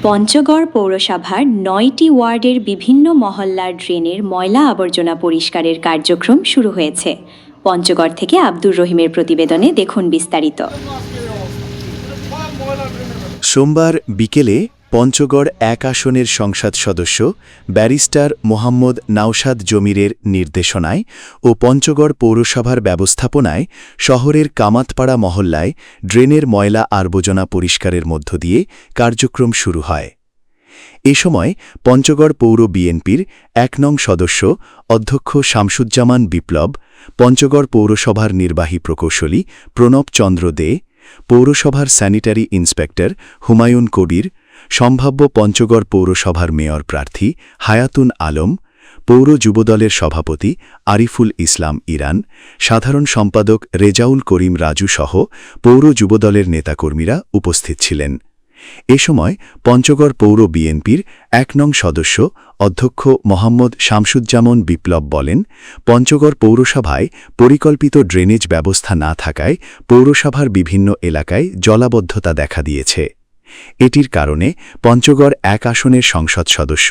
পঞ্চগড় পৌরসভার ৯টি ওয়ার্ডের বিভিন্ন মহল্লার ড্রেনের ময়লা আবর্জনা পরিষ্কারের কার্যক্রম শুরু হয়েছে। পঞ্চগড় থেকে আব্দুর রহিমের প্রতিবেদনে দেখুন বিস্তারিত। সোমবার বিকেলে পঞ্চগড় ১ আসনের সংসদ সদস্য ব্যারিস্টার মোহাম্মদ নাওশাদ জমিরের নির্দেশনায় ও পঞ্চগড় পৌরসভার ব্যবস্থাপনায় শহরের কামাতপাড়া মহল্লায় ড্রেনের ময়লা আবর্জনা পরিষ্কারের মধ্য দিয়ে কার্যক্রম শুরু হয়। এ সময় পঞ্চগড় পৌর বিএনপির ১ নং সদস্য অধ্যক্ষ শামসুজ্জামান বিপ্লব, পঞ্চগড় পৌরসভার নির্বাহী প্রকৌশলী প্রণব চন্দ্র দে, পৌরসভার স্যানিটারি ইন্সপেক্টর হুমায়ুন কবির, সম্ভাব্য পঞ্চগড় পৌরসভার মেয়র প্রার্থী হায়াতুন আলম, পৌর যুবদলের সভাপতি আরিফুল ইসলাম ইরান, সাধারণ সম্পাদক রেজাউল করিম রাজু সহ পৌর যুবদলের নেতাকর্মীরা উপস্থিত ছিলেন। এ সময় পঞ্চগড় পৌর বিএনপির ১ নং সদস্য অধ্যক্ষ মোহাম্মদ শামসুজ্জামান বিপ্লব বলেন, পঞ্চগড় পৌরসভায় পরিকল্পিত ড্রেনেজ ব্যবস্থা না থাকায় পৌরসভার বিভিন্ন এলাকায় জলাবদ্ধতা দেখা দিয়েছে। এটির কারণে পঞ্চগড় ১ আসনের সংসদ সদস্য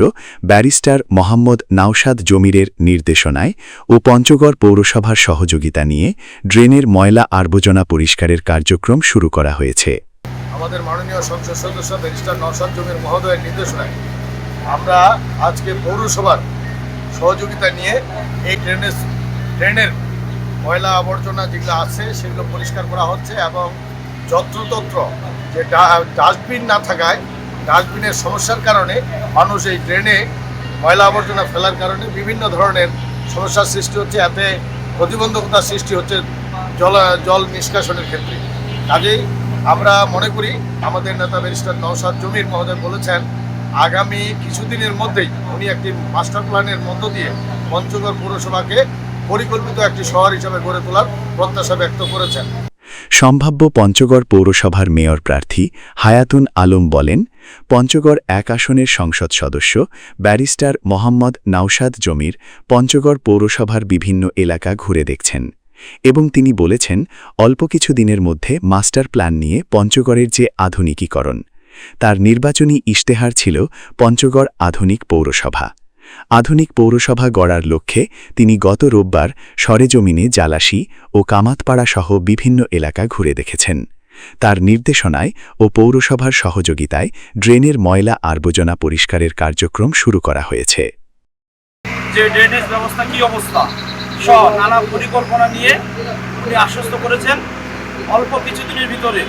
ব্যারিস্টার মোহাম্মদ নাওশাদ জমিরের নির্দেশনায় ও পঞ্চগড় পৌরসভার সহযোগিতা নিয়ে ড্রেনের ময়লা আবর্জনা পরিষ্কারের কার্যক্রম শুরু করা হয়েছে। আমাদের মাননীয় সংসদ সদস্য ব্যারিস্টার নাওশাদ জমির মহোদয়ের নির্দেশনায় আমরা আজকে পৌরসভার সহযোগিতা নিয়ে এই ড্রেনের ময়লা আবর্জনা যেগুলো আছে সেগুলো পরিষ্কার করা হচ্ছে এবং যত্রতত্র যে ডাস্টবিন না থাকায় ডাস্টবিনের সমস্যার কারণে মানুষ এই ড্রেনে ময়লা আবর্জনা ফেলার কারণে বিভিন্ন ধরনের সমস্যার সৃষ্টি হচ্ছে, এতে প্রতিবন্ধকতার সৃষ্টি হচ্ছে জল নিষ্কাশনের ক্ষেত্রে। কাজেই আমরা মনে করি আমাদের নেতা ব্যারিস্টার নাওশাদ জমির মহোদয় বলেছেন আগামী কিছুদিনের মধ্যেই উনি একটি মাস্টার প্ল্যানের মধ্য দিয়ে পঞ্চগড় পৌরসভাকে পরিকল্পিত একটি শহর হিসেবে গড়ে তোলার প্রত্যাশা ব্যক্ত করেছেন। সম্ভাব্য পঞ্চগড় পৌরসভার মেয়র প্রার্থী হায়াতুন আলম বলেন, পঞ্চগড় ১ আসনের সংসদ সদস্য ব্যারিস্টার মোহাম্মদ নাওশাদ জমির পঞ্চগড় পৌরসভার বিভিন্ন এলাকা ঘুরে দেখছেন এবং তিনি বলেছেন অল্প কিছু দিনের মধ্যে মাস্টার প্ল্যান নিয়ে পঞ্চগড়ের যে আধুনিকীকরণ, তার নির্বাচনী ইশতেহার ছিল পঞ্চগড় আধুনিক পৌরসভা। আধুনিক পৌরসভা গড়ার লক্ষ্যে তিনি গত রোববার সরেজমিনে জালাশী ও কামাতপাড়া সহ বিভিন্ন এলাকা ঘুরে দেখেছেন। তার নির্দেশনায় ও পৌরসভার সহযোগিতায় ড্রেনের ময়লা আবর্জনা পরিষ্কারের কার্যক্রম শুরু করা হয়েছে। যে ড্রেনেজ ব্যবস্থা কি অবস্থা নানা পরিকল্পনা নিয়ে উনি আশ্বস্ত করেছেন অল্প কিছুদিনের ভিতরে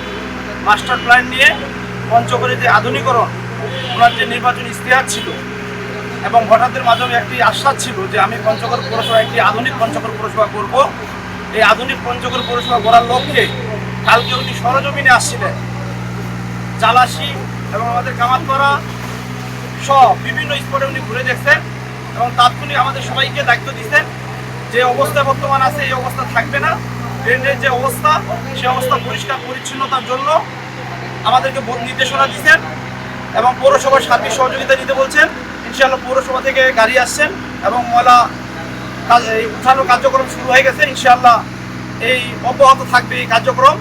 মাস্টার প্ল্যান নিয়ে পঞ্চগড়ের যে আধুনিকরণ, ওনার যে নির্বাচনী ইশতেহার ছিল এবং ভোটারদের মাধ্যমে একটি আশ্বাস ছিল যে আমি পঞ্চগড় পৌরসভা একটি আধুনিক পঞ্চগড় পৌরসভা করব। এই আধুনিক পঞ্চগড় পৌরসভা গড়ার লক্ষ্যে কালকে উনি সরজমিনে আসছিলেন। জালাশী এবং আমাদের কামাতপাড়া সব বিভিন্ন স্পটে উনি ঘুরে দেখছেন এবং তাৎক্ষণিক আমাদের সবাইকে দায়িত্ব দিচ্ছেন যে অবস্থা বর্তমান আছে এই অবস্থা থাকবে না। ড্রেনের যে অবস্থা সে অবস্থা পরিষ্কার পরিচ্ছন্নতার জন্য আমাদেরকে নির্দেশনা দিচ্ছেন এবং পৌরসভার সার্বিক সহযোগিতা নিতে বলছেন। ইনশাআল্লাহ পৌরসভা থেকে গাড়ি আসছেন এবং ময়লা উঠানোর কার্যক্রম শুরু হয়ে গেছে। ইনশাআল্লাহ এই অব্যাহত থাকবে এই কার্যক্রম।